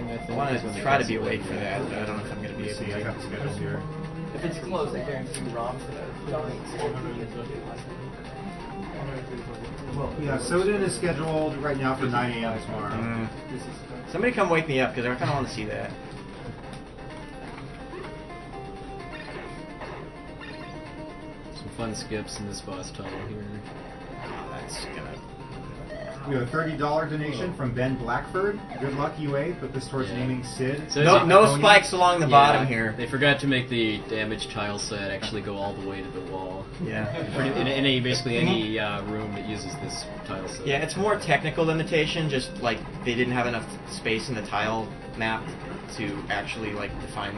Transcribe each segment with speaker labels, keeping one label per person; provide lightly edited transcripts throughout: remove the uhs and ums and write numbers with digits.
Speaker 1: thing, I think.
Speaker 2: I want to try to be awake for that, but I don't know if I'm going to be able
Speaker 3: See, I
Speaker 2: to.
Speaker 3: got the schedules here.
Speaker 4: If it's close, I guarantee Rob's
Speaker 3: Yeah, Soden is scheduled right now for 9 a.m. tomorrow.
Speaker 2: Somebody come wake me up, because I kind of want to see that.
Speaker 1: Some fun skips in this boss tunnel here.
Speaker 2: That's gonna.
Speaker 3: We have a $30 donation from Ben Blackford. Good luck, UA. Put this towards naming Sid.
Speaker 1: So
Speaker 2: No spikes along the bottom here.
Speaker 1: They forgot to make the damage tile set actually go all the way to the wall.
Speaker 2: Yeah.
Speaker 1: In basically any room that uses this tile set.
Speaker 2: Yeah, it's more technical limitation, just like they didn't have enough space in the tile map to actually like define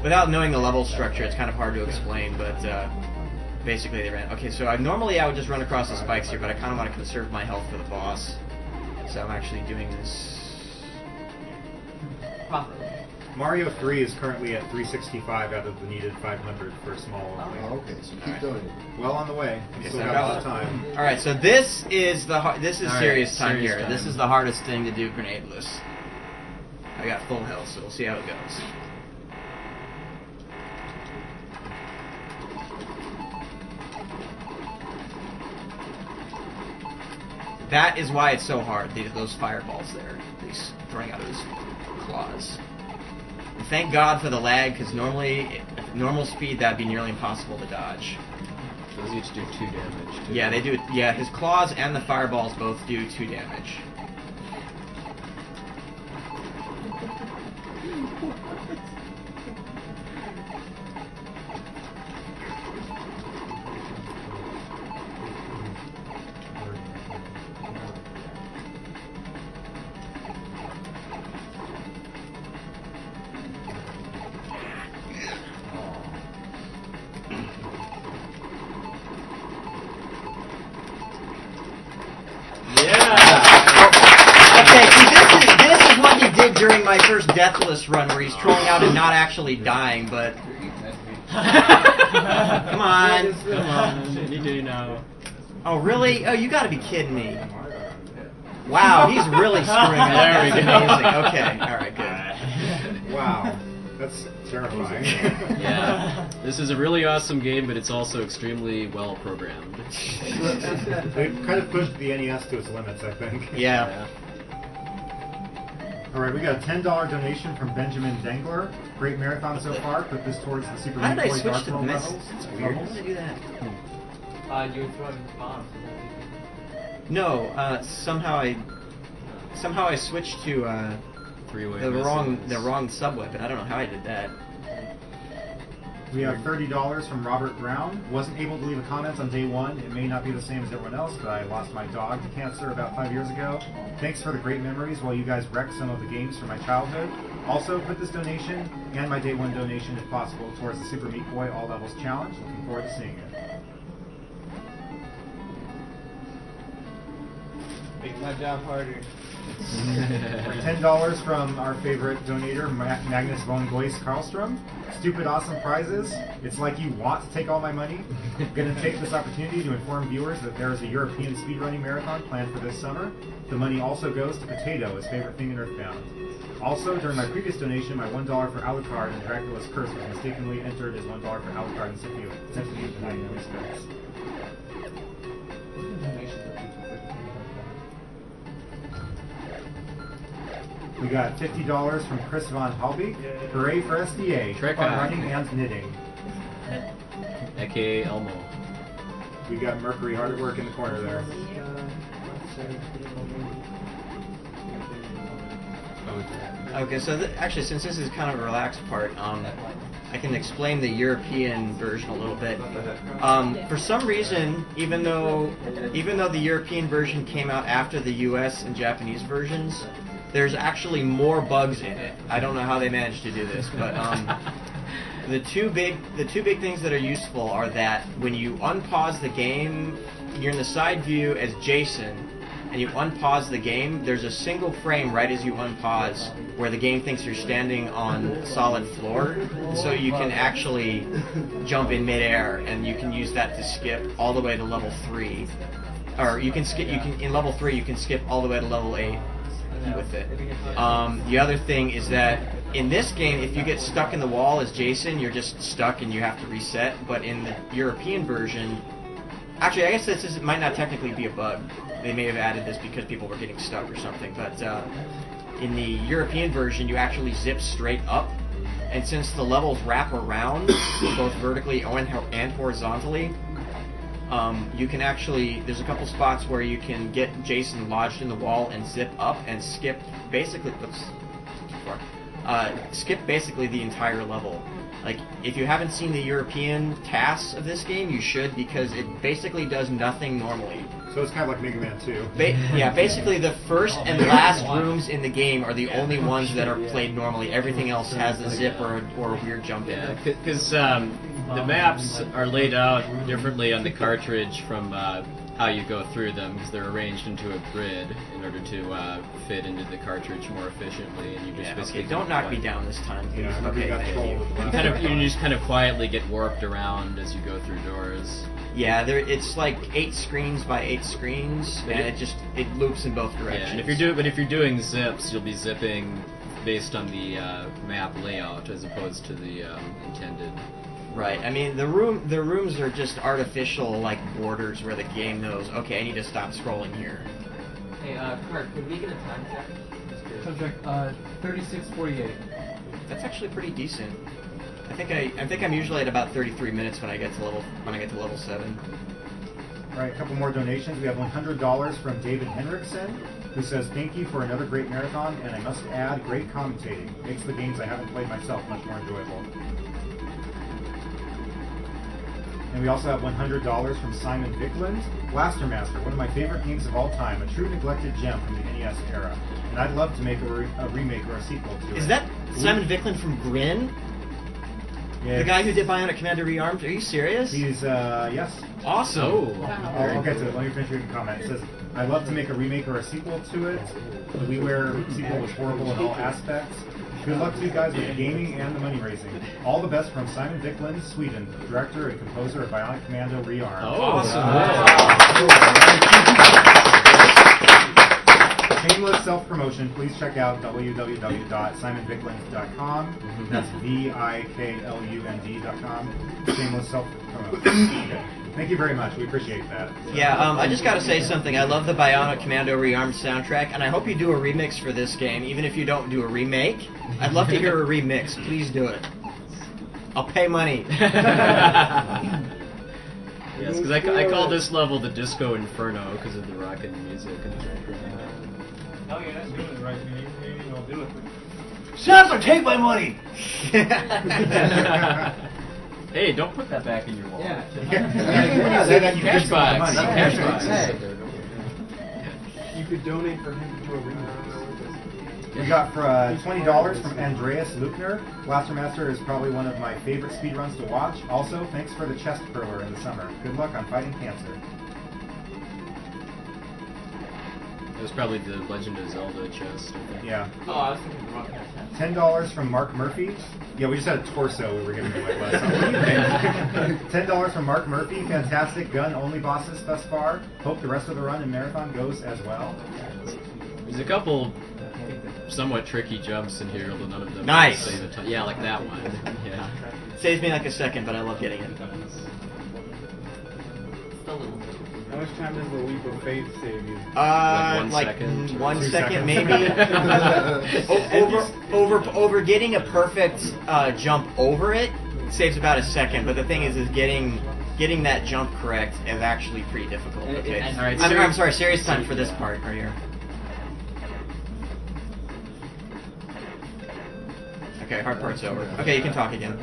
Speaker 2: without knowing the level structure, it's kind of hard to explain, but basically they ran. Okay, so normally I would just run across the spikes here, but I kind of want to conserve my health for the boss. So I'm actually doing this.
Speaker 3: Mario 3 is currently at 365 out of the needed 500 for a small opening.
Speaker 5: Oh, okay, so keep doing it.
Speaker 3: Well on the way.
Speaker 2: Okay,
Speaker 3: Still
Speaker 2: so
Speaker 3: got a lot of time.
Speaker 2: All right, so this is serious time
Speaker 1: serious
Speaker 2: here.
Speaker 1: time.
Speaker 2: This is the hardest thing to do grenadeless. I got full health, so we'll see how it goes. That is why it's so hard. Those fireballs there, he's throwing out of his claws. And thank God for the lag, because normally, at normal speed, that'd be nearly impossible to dodge.
Speaker 1: Those each do 2 damage. Too.
Speaker 2: Yeah, they do. Yeah, his claws and the fireballs both do 2 damage. During my first Deathless run, where he's trolling out and not actually dying, but come on,
Speaker 1: You do know.
Speaker 2: Oh really? Oh, you got to be kidding me! Wow, he's really screwing up.
Speaker 1: There we
Speaker 2: That's
Speaker 1: go.
Speaker 2: amazing. Okay, all right, good.
Speaker 3: Wow, that's terrifying.
Speaker 1: Yeah, this is a really awesome game, but it's also extremely well programmed.
Speaker 3: They've kind of pushed the NES to its limits, I think.
Speaker 2: Yeah.
Speaker 3: Alright, we got a $10 donation from Benjamin Dengler. Great marathon so far. Put this towards the Super
Speaker 2: How
Speaker 3: Meat
Speaker 2: did I
Speaker 3: Boy
Speaker 2: switch
Speaker 3: Dark
Speaker 2: to the
Speaker 3: World
Speaker 2: mess?
Speaker 3: levels.
Speaker 2: That's weird. How did I do that?
Speaker 4: You were throwing bombs.
Speaker 2: No, somehow I switched to
Speaker 1: Three-way
Speaker 2: the
Speaker 1: missiles.
Speaker 2: wrong sub-weapon. I don't know how I did that.
Speaker 3: We have $30 from Robert Brown. Wasn't able to leave a comment on day one. It may not be the same as everyone else, but I lost my dog to cancer about 5 years ago. Thanks for the great memories while you guys wrecked some of the games from my childhood. Also, put this donation and my day one donation, if possible, towards the Super Meat Boy All Levels Challenge. Looking forward to seeing it.
Speaker 4: Make my job harder.
Speaker 3: $10 from our favorite donator, Magnus von Goyce Karlstrom. Stupid awesome prizes. It's like you want to take all my money. I'm going to take this opportunity to inform viewers that there is a European speedrunning marathon planned for this summer. The money also goes to Potato, his favorite thing in Earthbound. Also, during my previous donation, my $1 for Alucard and Dracula's Curse was mistakenly entered as $1 for Alucard and Symphony of the Night in respects. We got $50 from Chris Von Halbeek. Hooray for SDA.
Speaker 1: Trick
Speaker 3: Fun
Speaker 1: on.
Speaker 3: running and knitting.
Speaker 1: AKA Elmo.
Speaker 3: We got Mercury hard at work in the corner there.
Speaker 2: Okay, so actually, since this is kind of a relaxed part, I can explain the European version a little bit. For some reason, even though the European version came out after the US and Japanese versions, there's actually more bugs in it. I don't know how they managed to do this, but the two big things that are useful are that when you unpause the game, you're in the side view as Jason, and you unpause the game, there's a single frame right as you unpause where the game thinks you're standing on solid floor, so you can actually jump in midair, and you can use that to skip all the way to level 3. Or in level 3 you can skip all the way to level 8. with it. The other thing is that in this game, if you get stuck in the wall as Jason, you're just stuck and you have to reset. But in the European version, actually, I guess this might not technically be a bug. They may have added this because people were getting stuck or something. But in the European version, you actually zip straight up. And since the levels wrap around, both vertically and horizontally, you can actually, there's a couple spots where you can get Jason lodged in the wall and zip up and skip basically, skip basically the entire level. Like, if you haven't seen the European tasks of this game, you should, because it basically does nothing normally.
Speaker 3: So it's kind of like Mega Man 2.
Speaker 2: Yeah, basically the first and last rooms in the game are the only ones that are played normally. Everything else has a zip or a weird jump in it.
Speaker 1: Because the maps are laid out differently on the cartridge from how you go through them, because they're arranged into a grid in order to fit into the cartridge more efficiently. And you just basically
Speaker 2: don't knock me down this time, please.
Speaker 3: Yeah,
Speaker 2: Okay, thank you.
Speaker 1: You just kind of quietly get warped around as you go through doors.
Speaker 2: Yeah, it's like 8 screens by 8 screens, and it loops in both directions.
Speaker 1: Yeah, and if you're doing zips, you'll be zipping based on the map layout as opposed to the intended.
Speaker 2: Right. I mean, the rooms are just artificial, like, borders where the game knows, okay, I need to stop scrolling here.
Speaker 4: Hey, Kurt, could we get a time check?
Speaker 5: Subject 36:48.
Speaker 2: That's actually pretty decent. I think I'm usually at about 33 minutes when I get to level 7.
Speaker 3: All right, a couple more donations. We have $100 from David Henriksen, who says, "Thank you for another great marathon, and I must add, great commentating. Makes the games I haven't played myself much more enjoyable." And we also have $100 from Simon Vickland, Blaster Master, one of my favorite games of all time, a true neglected gem from the NES era. And I'd love to make a remake or a sequel to it.
Speaker 2: Is that Simon Vickland from Grin?
Speaker 3: Yeah,
Speaker 2: the guy who did Bionic Commando Rearmed? Are you serious?
Speaker 3: He's, yes.
Speaker 2: Awesome.
Speaker 1: Oh.
Speaker 3: I'll get to it. Let me finish reading the comment. It says, "I'd love to make a remake or a sequel to it. The WiiWare sequel was horrible in all aspects. Good luck to you guys with the gaming and the money raising. All the best from Simon Vickland, Sweden, director and composer of Bionic Commando Rearmed."
Speaker 1: Oh,
Speaker 2: awesome.
Speaker 3: Shameless self-promotion, please check out www.simonvickland.com. That's VIKLUND.com. Shameless self-promotion. Okay. Thank you very much. We appreciate that.
Speaker 2: Yeah, I just gotta say something. I love the Bionic Commando Rearmed soundtrack, and I hope you do a remix for this game, even if you don't do a remake. I'd love to hear a remix. Please do it. I'll pay money.
Speaker 1: Yes, because I call this level the Disco Inferno because of the rockin' music in the background.
Speaker 4: Oh yeah, that's good, right? Maybe I'll do it.
Speaker 5: Shut up or take my money!
Speaker 1: Hey, don't put that back in your wallet.
Speaker 3: When you say that, you
Speaker 1: Cash
Speaker 3: can
Speaker 1: box.
Speaker 3: money.
Speaker 1: Cash box.
Speaker 5: You could donate for him to do a remix.
Speaker 3: We got $20 from Andreas Luckner. Blaster Master is probably one of my favorite speedruns to watch. Also, thanks for the chest curler in the summer. Good luck on fighting cancer.
Speaker 1: It was probably the Legend of Zelda chest. I think.
Speaker 3: Yeah.
Speaker 4: Oh, I was thinking the wrong kind of time.
Speaker 3: $10 from Mark Murphy. Yeah, we just had a torso we were giving away. But $10 from Mark Murphy. Fantastic gun only bosses thus far. Hope the rest of the run in Marathon goes as well.
Speaker 1: There's a couple somewhat tricky jumps in here, although none of them
Speaker 2: Nice.
Speaker 1: save a ton. Yeah, like that one. Yeah.
Speaker 2: Saves me like a second, but I love getting it.
Speaker 4: Still a little bit.
Speaker 5: How much time does the leap of faith save you?
Speaker 1: Like 1 second or
Speaker 2: 1
Speaker 3: 2
Speaker 2: second,
Speaker 3: seconds.
Speaker 2: maybe. over getting a perfect jump over it saves about a second, but the thing is getting that jump correct is actually pretty difficult. Okay.
Speaker 1: All right,
Speaker 2: I'm sorry, serious time for this part right here. Okay, hard part's over. Okay, you can talk again.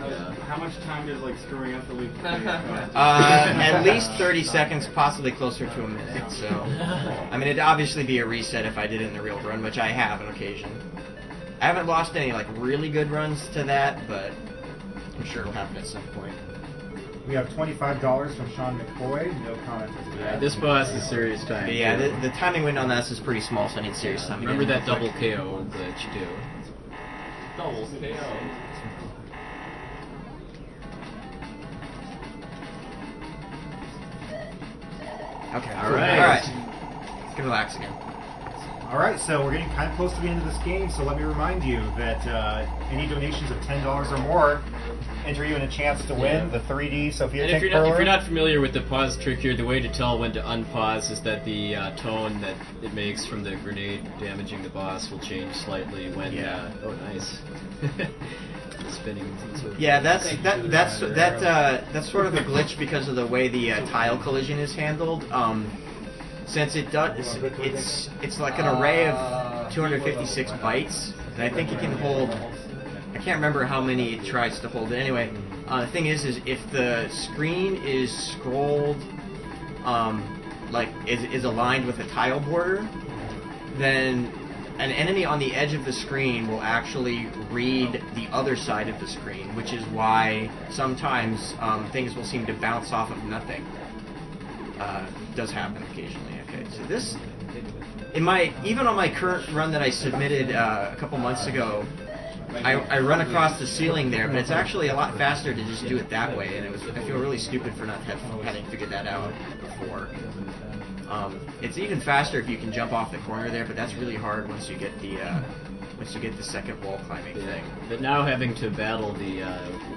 Speaker 5: How much time does like screwing up the leap of faith?
Speaker 2: At least 30 seconds, possibly closer to a minute. So, I mean, it'd obviously be a reset if I did it in the real run, which I have on occasion. I haven't lost any like really good runs to that, but I'm sure it'll happen at some point.
Speaker 3: We have $25 from Sean McCoy. No comments as of yet.
Speaker 1: This boss is serious time.
Speaker 2: But yeah, the timing window on this is pretty small, so I need serious time.
Speaker 1: Remember that double KO glitch too.
Speaker 4: Double KO.
Speaker 2: Okay.
Speaker 1: All right.
Speaker 2: All right. Let's get relax again.
Speaker 3: Alright, so we're getting kind of close to the end of this game, so let me remind you that any donations of $10 or more enter you in a chance to win the 3D Sophia
Speaker 1: And
Speaker 3: Tank
Speaker 1: if
Speaker 3: Curler.
Speaker 1: you're not familiar with the pause trick here, the way to tell when to unpause is that the tone that it makes from the grenade damaging the boss will change slightly when. Oh, nice. Spinning.
Speaker 2: Yeah, that's sort of a glitch because of the way the tile collision is handled. Since it does, it's like an array of 256 bytes, and I think it can hold. I can't remember how many it tries to hold. But anyway, the thing is if the screen is scrolled, is aligned with a tile border, then an enemy on the edge of the screen will actually read the other side of the screen, which is why sometimes things will seem to bounce off of nothing. Does happen occasionally. Okay, so this, even on my current run that I submitted a couple months ago, I run across the ceiling there, but it's actually a lot faster to just do it that way, and I feel really stupid for not having figured that out before. It's even faster if you can jump off the corner there, but that's really hard once you get the second wall climbing thing.
Speaker 1: But now having to battle the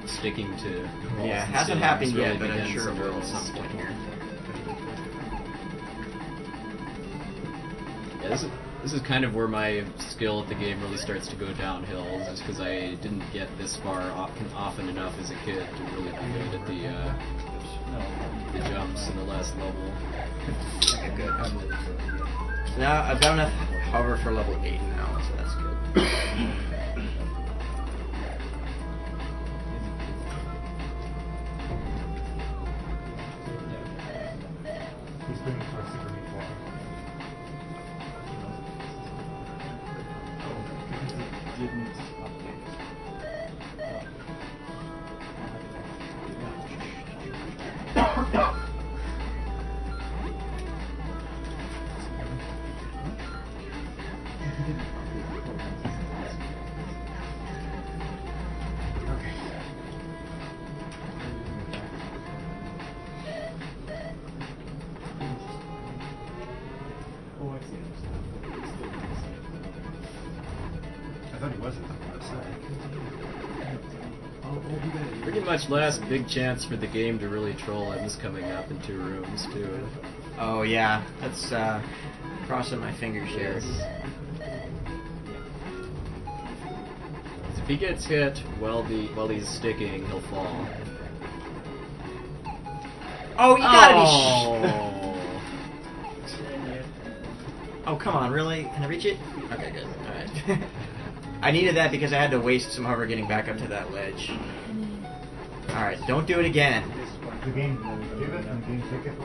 Speaker 1: sticking to walls.
Speaker 2: Yeah, it
Speaker 1: and
Speaker 2: hasn't
Speaker 1: ceilings
Speaker 2: happened yet,
Speaker 1: really
Speaker 2: but I'm
Speaker 1: begins
Speaker 2: sure it will at
Speaker 1: until
Speaker 2: some point here.
Speaker 1: Yeah, this is kind of where my skill at the game really starts to go downhill, is because I didn't get this far often enough as a kid to really be good at the jumps in the last level.
Speaker 2: Okay, good. Now I've got enough hover for level 8 now, so that's good.
Speaker 3: He's bringing for a super meat water.
Speaker 5: Didn't update.
Speaker 3: I thought he wasn't.
Speaker 1: Pretty much last big chance for the game to really troll is coming up in 2 rooms too.
Speaker 2: Oh yeah, that's crossing my fingers here.
Speaker 1: If he gets hit while he's sticking, he'll fall.
Speaker 2: Oh, you gotta
Speaker 1: be.
Speaker 2: Oh, come on, really? Can I reach it? Okay, good. Alright. I needed that because I had to waste some hover getting back up to that ledge. Alright, don't do it again.
Speaker 3: The game give it and the game take it.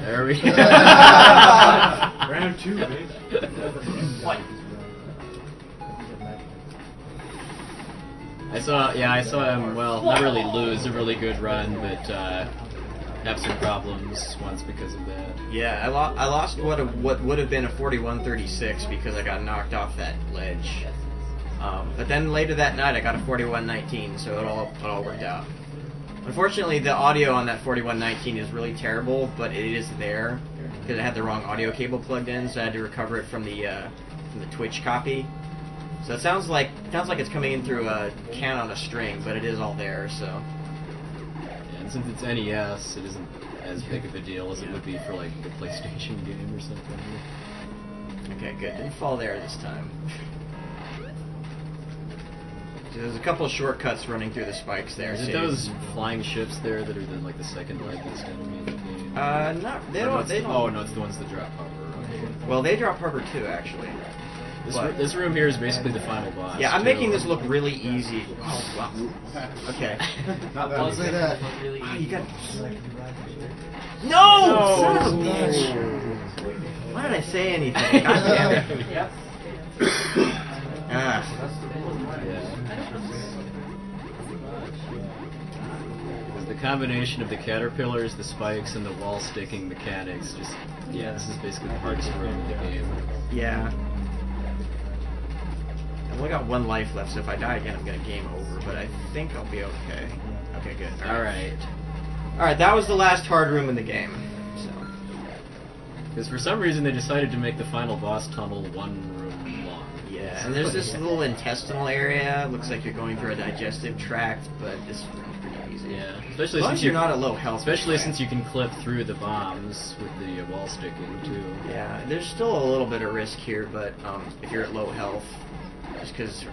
Speaker 1: There we go.
Speaker 5: Round 2, bitch.
Speaker 2: What?
Speaker 1: I saw him, well, not really lose a really good run, but have some problems once because of that.
Speaker 2: Yeah, I lost what would have been a 41-36 because I got knocked off that ledge. But then later that night I got a 41-19, so it all worked out. Unfortunately, the audio on that 41-19 is really terrible, but it is there because I had the wrong audio cable plugged in, so I had to recover it from the Twitch copy. So it sounds like it's coming in through a can on a string, but it is all there. So.
Speaker 1: Yeah, and since it's NES, it isn't as big of a deal as it would be for like a PlayStation game or something.
Speaker 2: Okay, good. Didn't fall there this time. So there's a couple of shortcuts running through the spikes there.
Speaker 1: Is it those flying ships there that are like the second largest enemy in the game?
Speaker 2: They don't.
Speaker 1: Oh no, it's the ones that drop hover. Okay.
Speaker 2: Well, they drop hover too, actually.
Speaker 1: This room here is basically the final boss.
Speaker 2: Yeah, I'm
Speaker 1: too.
Speaker 2: making this look really easy. Oh, wow. Okay.
Speaker 3: Not that easy.
Speaker 2: Oh, you got. No! Son of a bitch! Why did I say anything? God damn it. Ah.
Speaker 1: The combination of the caterpillars, the spikes, and the wall sticking mechanics this is basically the hardest room in the game.
Speaker 2: Yeah. I've only got 1 life left, so if I die again, I'm gonna game over, but I think I'll be okay. Okay, good.
Speaker 1: Alright.
Speaker 2: Alright, that was the last hard room in the game. So.
Speaker 1: Because for some reason they decided to make the final boss tunnel 1 room long.
Speaker 2: Yeah, and there's this little intestinal area. Looks like you're going through a digestive tract, but this room's pretty easy.
Speaker 1: Yeah, especially
Speaker 2: As long
Speaker 1: since
Speaker 2: as you're not at low health.
Speaker 1: Especially
Speaker 2: right?
Speaker 1: since you can clip through the bombs with the wall sticking too.
Speaker 2: Yeah, there's still a little bit of risk here, but if you're at low health, just because